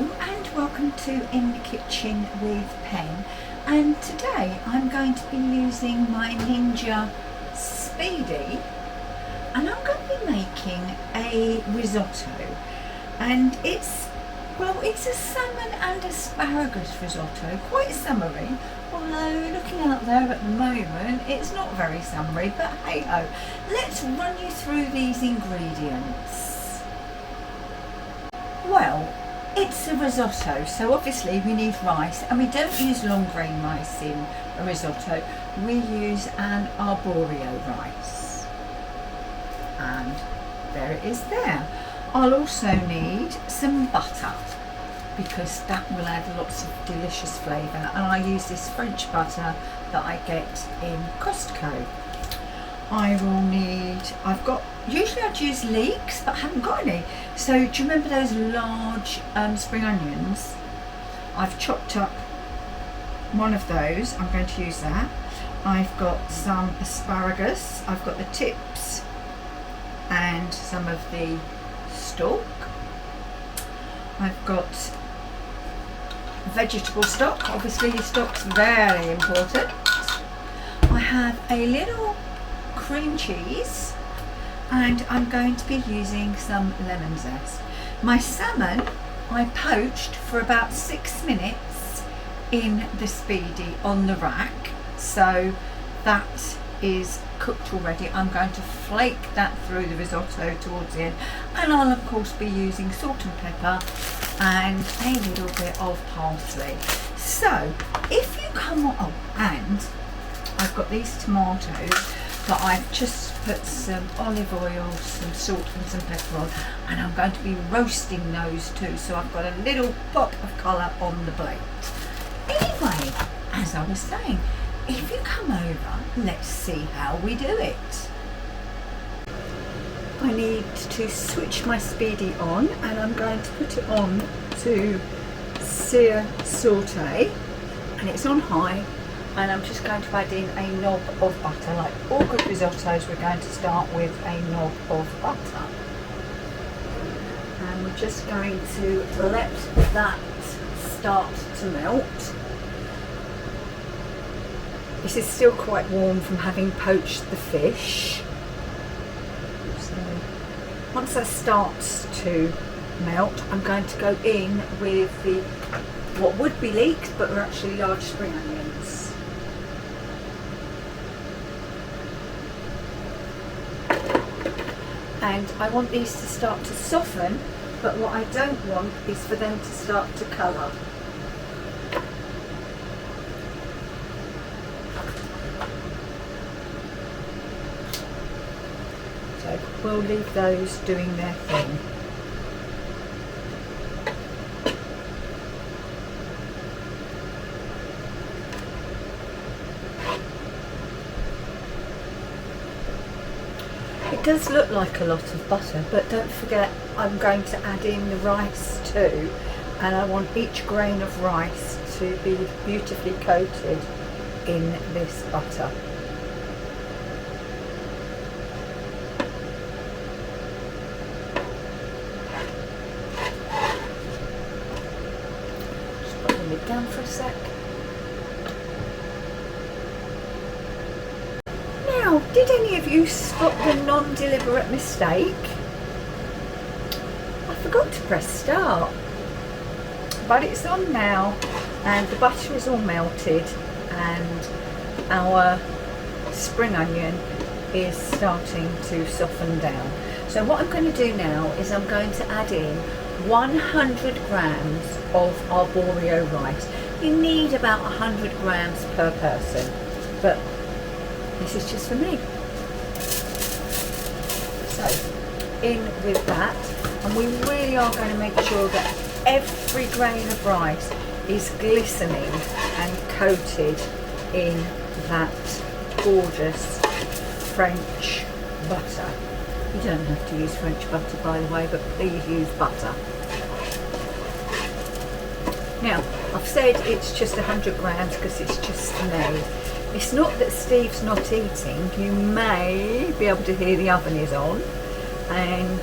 and welcome to In the Kitchen with Pen, and today I'm going to be using my Ninja SPEEDI and I'm going to be making a risotto, and it's a salmon and asparagus risotto, quite summery, although looking out there at the moment it's not very summery, but hey ho, let's run you through these ingredients. Well, it's a risotto, so obviously we need rice, and we don't use long grain rice in a risotto, we use an arborio rice, and there it is there. I'll also need some butter because that will add lots of delicious flavour, and I use this French butter that I get in Costco. I will need, usually I'd use leeks, but I haven't got any. So do you remember those large spring onions? I've chopped up one of those, I'm going to use that. I've got some asparagus, I've got the tips and some of the stalk. I've got vegetable stock, obviously your stock's very important. I have a little cream cheese, and I'm going to be using some lemon zest. My salmon I poached for about 6 minutes in the SPEEDI on the rack, so that is cooked already. I'm going to flake that through the risotto towards the end, and I'll of course be using salt and pepper and a little bit of parsley. So if you come on, and I've got these tomatoes that I've just put some olive oil, some salt and some pepper on, and I'm going to be roasting those too, so I've got a little pop of colour on the plate. Anyway, as I was saying, if you come over, let's see how we do it. I need to switch my SPEEDI on, and I'm going to put it on to sear saute, and it's on high, and I'm just going to add in a knob of butter. Like all good risottos, we're going to start with a knob of butter, and we're just going to let that start to melt. This is still quite warm from having poached the fish. So once that starts to melt, I'm going to go in with what would be leeks, but are actually large spring onions. And I want these to start to soften, but what I don't want is for them to start to colour. So we'll leave those doing their thing. It does look like a lot of butter, but don't forget I'm going to add in the rice too, and I want each grain of rice to be beautifully coated in this butter. Just put the lid down for a sec. Now, did any of you spot the non-deliberate mistake? I forgot to press start, but it's on now, and the butter is all melted, and our spring onion is starting to soften down. So what I'm going to do now is I'm going to add in 100 grams of arborio rice. You need about 100 grams per person, but this is just for me. So in with that, and we really are going to make sure that every grain of rice is glistening and coated in that gorgeous French butter. You don't have to use French butter, by the way, but please use butter. Now, I've said it's just 100 grams because it's just me. It's not that Steve's not eating. You may be able to hear the oven is on, and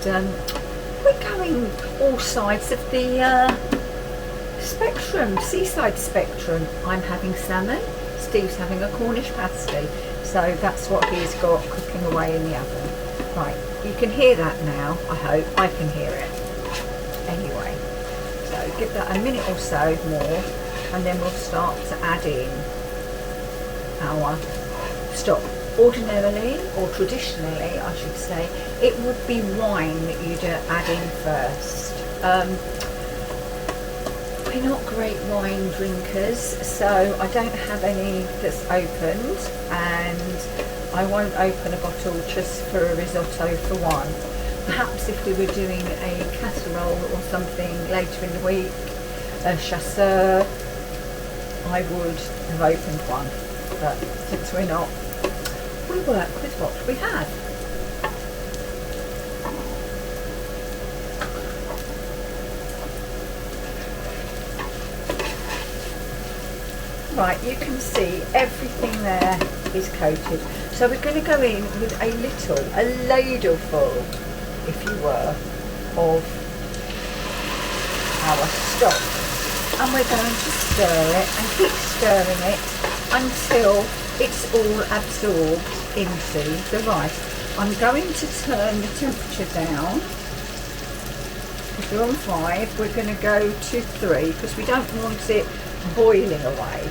we're going all sides of the spectrum, seaside spectrum. I'm having salmon, Steve's having a Cornish pasty. So that's what he's got cooking away in the oven. Right, you can hear that now, I hope. I can hear it. Anyway, so give that a minute or so more, and then we'll start to add in our stock. Ordinarily, or traditionally I should say, it would be wine that you'd add in first. We're not great wine drinkers, so I don't have any that's opened, and I won't open a bottle just for a risotto for one. Perhaps if we were doing a casserole or something later in the week, a chasseur, I would have opened one, but since we're not, we work with what we have. Right, you can see everything there is coated. So we're going to go in with a ladleful, if you were, of our stock. And we're going to stir it and keep stirring it until it's all absorbed into the rice. I'm going to turn the temperature down. If we're on 5, we're going to go to 3 because we don't want it boiling away.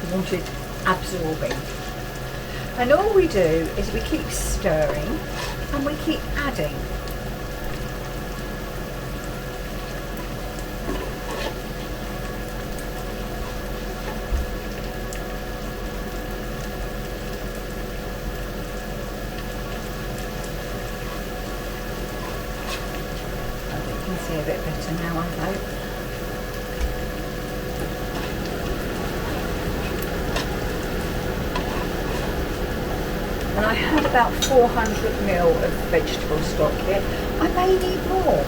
We want it absorbing. And all we do is we keep stirring and we keep adding. See a bit better now, I hope. And I have about 400ml of vegetable stock here. I may need more,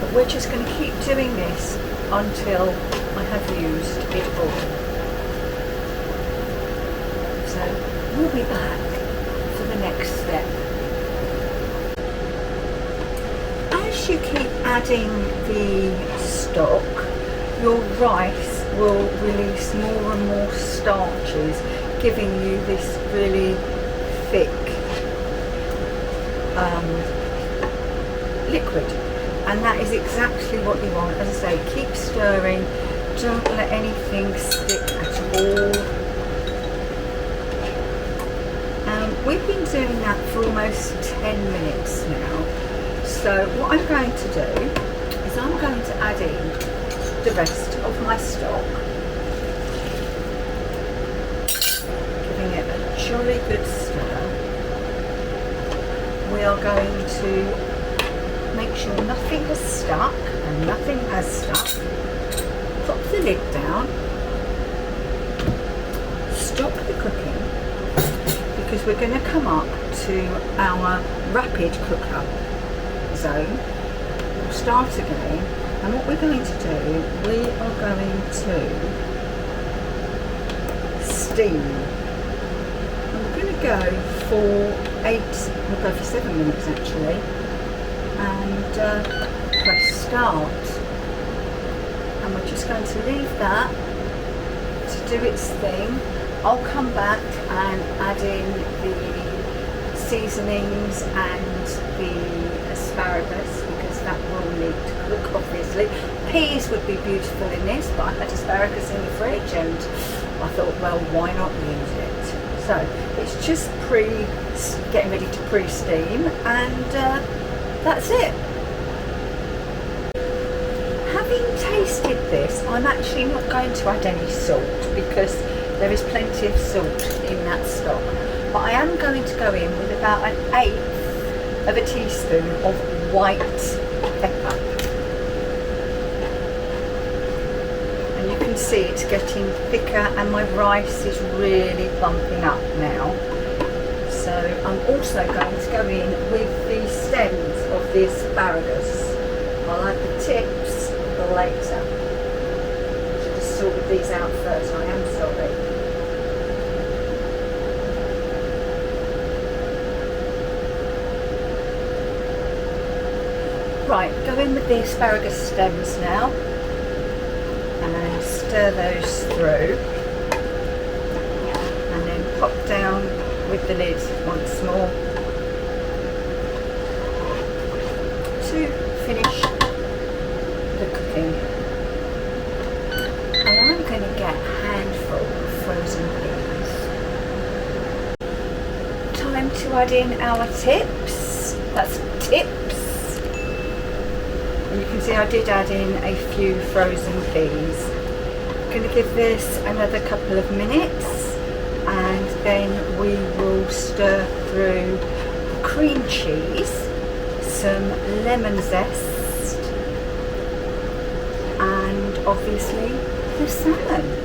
but we're just going to keep doing this until I have used it all. So we'll be back for the next step. As you keep adding the stock, your rice will release more and more starches, giving you this really thick liquid. And that is exactly what you want. As I say, keep stirring, don't let anything stick at all. We've been doing that for almost 10 minutes now. So what I'm going to do is I'm going to add in the rest of my stock, giving it a jolly good stir. We are going to make sure nothing has stuck, and nothing has stuck. Drop the lid down, stop the cooking, because we're going to come up to our rapid cooker zone. We'll start again, and what we're going to do, we are going to steam. And we're going to go for we'll go for 7 minutes actually, and press start. And we're just going to leave that to do its thing. I'll come back and add in the seasonings and the asparagus, because that will need to cook obviously. Peas would be beautiful in this, but I had asparagus in the fridge and I thought, well, why not use it? So it's just getting ready to pre-steam, and that's it. Having tasted this, I'm actually not going to add any salt because there is plenty of salt in that stock. But I am going to go in with about 1/8 of a teaspoon of white pepper. And you can see it's getting thicker, and my rice is really bumping up now. So I'm also going to go in with the stems of the asparagus. I'll add the tips later. I should have sorted these out first, I am sorry. Right, go in with the asparagus stems now and stir those through, and then pop down with the lid once more to finish the cooking. And I'm going to get a handful of frozen peas. Time to add in our tips. That's tips. And you can see I did add in a few frozen peas. I'm going to give this another couple of minutes, and then we will stir through cream cheese, some lemon zest, and obviously the salmon.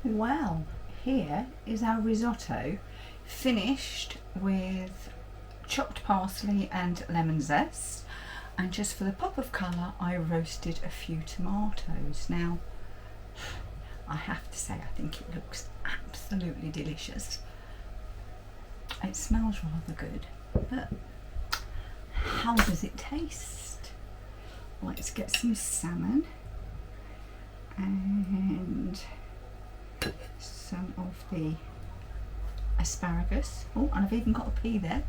Well, here is our risotto, finished with chopped parsley and lemon zest, and just for the pop of colour I roasted a few tomatoes. Now I have to say I think it looks absolutely delicious. It smells rather good, but how does it taste? Let's get some salmon and some of the asparagus. Oh, and I've even got a pea there,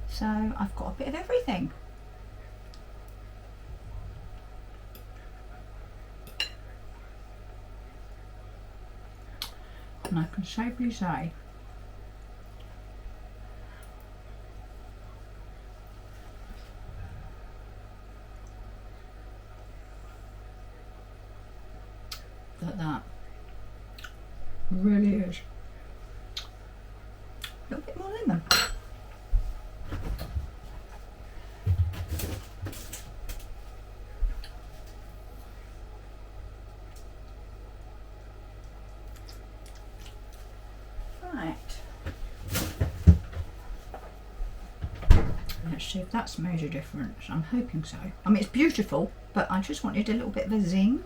so I've got a bit of everything. And I can safely say that really is a little bit more lemon. Right, let's see if that's made a difference. I'm hoping so. I mean, it's beautiful, but I just wanted a little bit of a zing,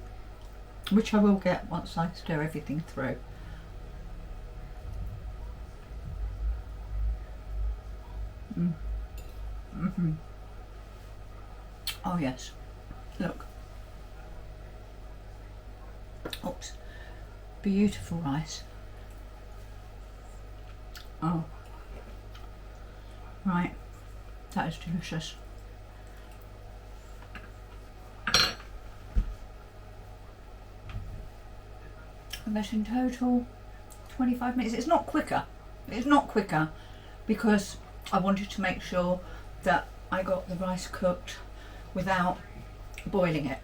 which I will get once I stir everything through. Oh yes, look. Oops. Beautiful rice. Oh, right, that is delicious. And that's in total 25 minutes. It's not quicker. It's not quicker because I wanted to make sure that I got the rice cooked without boiling it.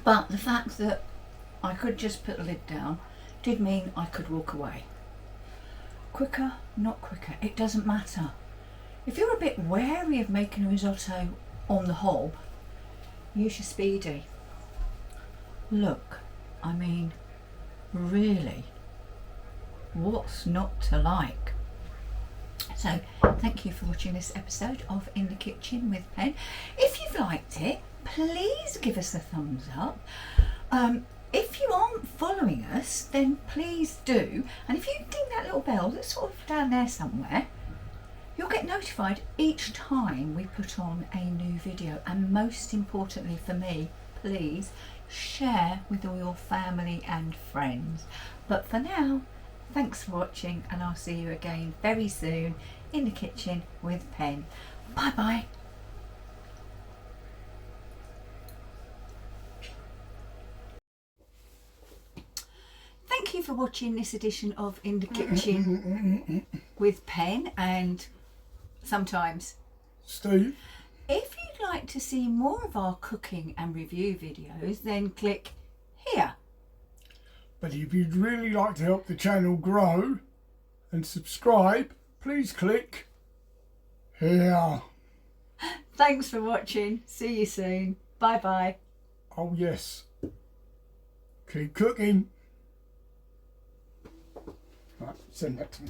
But the fact that I could just put the lid down did mean I could walk away. Quicker, not quicker, it doesn't matter. If you're a bit wary of making a risotto on the hob, use your SPEEDI. Look, I mean, really, what's not to like? So, thank you for watching this episode of In the Kitchen with Pen. If you've liked it, please give us a thumbs up. If you aren't following us, then please do. And if you ding that little bell that's sort of down there somewhere, you'll get notified each time we put on a new video. And most importantly for me, please share with all your family and friends. But for now, thanks for watching, and I'll see you again very soon in the kitchen with Pen. Bye bye. Thank you for watching this edition of In the Kitchen with Pen and sometimes Steve. If you'd like to see more of our cooking and review videos, then click here. But if you'd really like to help the channel grow and subscribe, please click here. Thanks for watching. See you soon. Bye bye. Oh yes. Keep cooking. Right, send that to me.